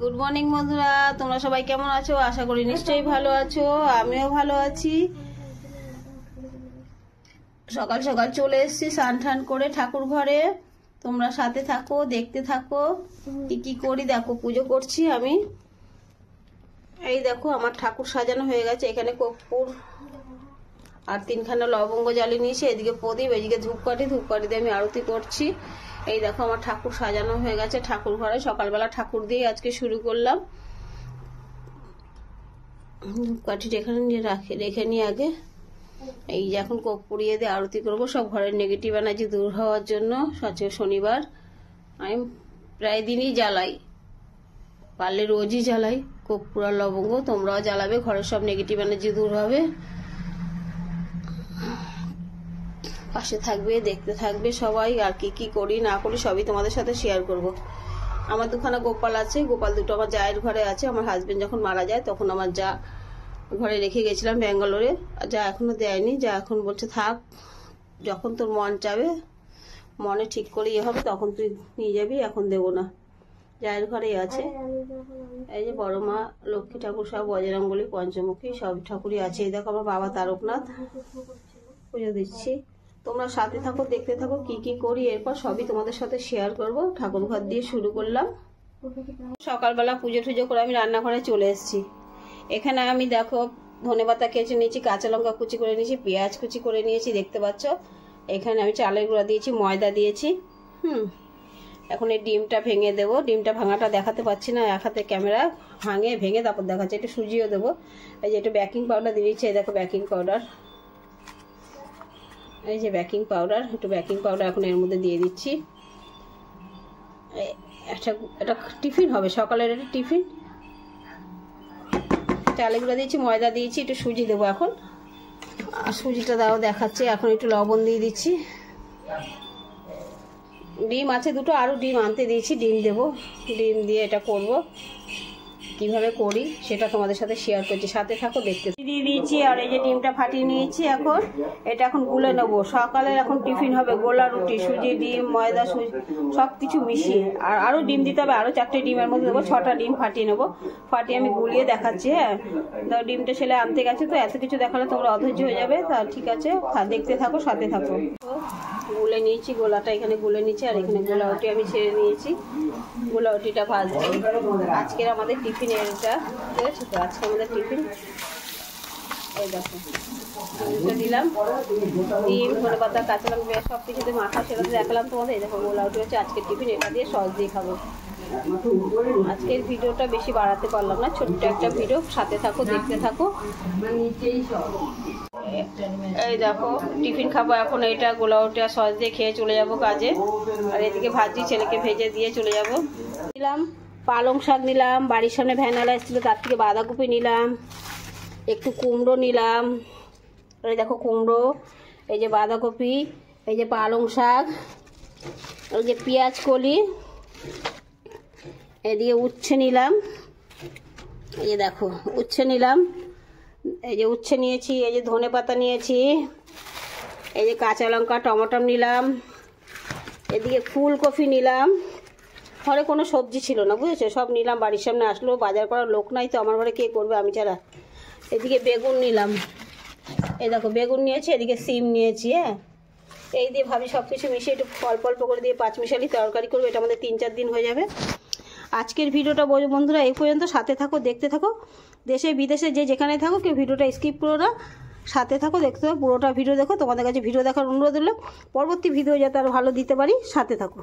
Good morning বন্ধুরা, তোমরা সবাই কেমন আছো? আশা করি নিশ্চয়ই ভালো আছো। আমিও ভালো আছি। সকাল সকাল চলে এসেছি স্নান টান করে ঠাকুর ঘরে। তোমরা সাথে থাকো, দেখতে থাকো কি কি করি। দেখো পুজো করছি আমি। এই দেখো আমার ঠাকুর সাজানো হয়ে গেছে। এখানে কর্পূর আর 3খানা লবঙ্গ জ্বালিয়ে নিয়েছি। এদিকে প্রদীপ, এদিকে ধূপকাঠি দিয়ে আমি আরতি করছি। এই দেখো আমার ঠাকুর সাজানো হয়ে গেছে ঠাকুর ঘরে। সকালবেলা ঠাকুর দিয়ে আজকে শুরু করলাম। ধূপকাঠিটা এখানে রেখে নিয়ে আগে এই যে এখন কর্পূরিয়ে দিয়ে আরতি করব সব ঘরের নেগেটিভ এনার্জি দূর হওয়ার জন্য। আজকে শনিবার, আমি প্রায় দিনই জ্বালাই, পারলে রোজই জ্বালাই কর্পূর আর লবঙ্গ। তোমরাও জ্বালাবে, ঘরের সব নেগেটিভ এনার্জি দূর হবে। পাশে থাকবে, দেখতে থাকবে সবাই। আর কি কি করি না করি সবই তোমাদের সাথে শেয়ার করব। আমার দুখানা গোপাল আছে। গোপাল দুটো আমার জায়ের ঘরে আছে। আমার হাজবেন্ড যখন মারা যায় তখন আমার যা ঘরে রেখে গেছিলাম ব্যাঙ্গালোরে। যা এখনো দেয়নি। যা এখন বলছে থাক, যখন তোর মন চাবে, মনে ঠিক করে ইয়ে হবে তখন তুই নিয়ে যাবি, এখন দেবো না। জায়ের ঘরেই আছে। এই যে বড় মা, লক্ষ্মী ঠাকুর, সব বজরঙ্গলী, পঞ্চমুখী সব ঠাকুরই আছে। এই দেখো আমার বাবা তারকনাথ, পুজো দিচ্ছি। তোমরা সাথে থাকো, দেখতে থাকো কি কি করি। এরপর সবই তোমাদের সাথে শেয়ার করব। ঠাকুর ঘর দিয়ে শুরু করলাম। সকালবেলা পুজো টুজো করে আমি রান্নাঘরে চলে এসেছি। এখানে আমি দেখো ধনেপাতা কেটে নিয়েছি, কাঁচা লঙ্কা কুচি করে নিয়েছি, পেঁয়াজ কুচি করে নিয়েছি, দেখতে পাচ্ছ। এখানে আমি চালের গুঁড়া দিয়েছি, ময়দা দিয়েছি। এখন এই ডিমটা ভেঙে দেবো। ডিমটা ভাঙাটা দেখাতে পাচ্ছি না, এক হাতে ক্যামেরা ভেঙে তারপর দেখাচ্ছি। একটু সুজিও দেবো। এই যে একটু বেকিং পাউডার দিয়ে দিচ্ছি। এই দেখো বেকিং পাউডার, এই যে বেকিং পাউডার, একটু বেকিং পাউডার এখন এর মধ্যে দিয়ে দিচ্ছি। এটা টিফিন হবে, সকালের একটা টিফিন। চালের গুঁড়া দিয়েছি, ময়দা দিয়েছি, একটু সুজি দেবো এখন। আর সুজিটা দাও দেখাচ্ছে। এখন একটু লবণ দিয়ে দিচ্ছি। ডিম আছে দুটো, আরও ডিম আনতে দিয়েছি, ডিম দেবো। ডিম দিয়ে এটা করব। কিভাবে করি সেটা তোমাদের সাথে শেয়ার করছি, সাথে থাকো, দেখতে দিয়ে দিয়েছি। আর এই যে ডিমটা ফাটিয়ে নিয়েছি। এখন এটা এখন গুলে নেবো। সকালের এখন টিফিন হবে গোলা রুটি, সুজি, ডিম, ময়দা, সুজি সব কিছু মিশিয়ে। আর আরও ডিম দিতে হবে, আরও 4টে ডিমের মধ্যে দেবো। 6টা ডিম ফাটিয়ে নেবো। ফাটিয়ে আমি গুলিয়ে দেখাচ্ছি। হ্যাঁ, তো ডিমটা ছেলে আনতে গেছে, তো এত কিছু দেখালে তোমরা অধৈর্য হয়ে যাবে। তা ঠিক আছে, দেখতে থাকো, সাথে থাকো। গুলে নিয়েছি, গোলাটা এখানে গুলে নিয়েছি। আর এখানে গোলা রুটি আমি ছেড়ে নিয়েছি। গোলা রুটিটা ভাজছি। আজকের আমাদের টিফিন এটা বুঝেছো তো, আজকে আমাদের টিফিন। এই দেখো দিলাম ডিম, ধনেপাতা, কাঁচা লঙ্কা সব কিছুতে মাখা, সেটা দেখালাম তোমাদের। এই দেখো গোলা রুটি হচ্ছে আজকের টিফিন। এটা দিয়ে সস দিয়ে খাবো। আজকের ভিডিওটা বেশি বাড়াতে পারলাম না, ছোট্ট একটা ভিডিও। সাথে থাকো, দেখতে থাকো। এই দেখো টিফিন খাবো এখন। এটা গোলা রুটি আর সস দিয়ে খেয়ে চলে যাবো কাজে। আর এদিকে ভাজি, ছেলেকে ভেজে দিয়ে চলে যাবো। নিলাম পালং শাক, নিলাম বাড়ির সামনে ভ্যানালা এসেছিলো, তার থেকে বাঁধাকপি নিলাম, একটু কুমড়ো নিলাম। এই দেখো কুমড়ো, এই যে বাঁধাকপি, এই যে পালং শাক, এই যে পেঁয়াজ কলি, এদিকে উচ্ছে নিলাম। এই যে দেখো উচ্ছে নিলাম, এই যে উচ্ছে নিয়েছি। এই যে ধনেপাতা নিয়েছি, এই যে কাঁচা লঙ্কা, টমেটো নিলাম। এদিকে ফুলকপি নিলাম। ঘরে কোনো সবজি ছিল না বুঝেছো, সব নিলাম। বাড়ির সামনে আসলো, বাজার করার লোক নাই তো আমার ঘরে, কে করবে আমি ছাড়া। এদিকে বেগুন নিলাম। এই দেখো বেগুন নিয়েছি, এদিকে সিম নিয়েছি। হ্যাঁ, এই দিয়ে ভাবি সব কিছু মিশিয়ে একটু অল্প অল্প করে দিয়ে 5 মিশালি তরকারি করবো। এটা আমাদের 3-4 দিন হয়ে যাবে। আজকের ভিডিওটা বন্ধুরা এই পর্যন্ত। সাথে থাকো, দেখতে থাকো। দেশে বিদেশে যে যেখানে থাকো কেউ ভিডিওটা স্কিপ করো না, সাথে থাকো, দেখতে থাকো, পুরোটা ভিডিও দেখো। তোমাদের কাছে ভিডিও দেখার অনুরোধ হলো, পরবর্তী ভিডিও যাতে আরও ভালো দিতে পারি। সাথে থাকো।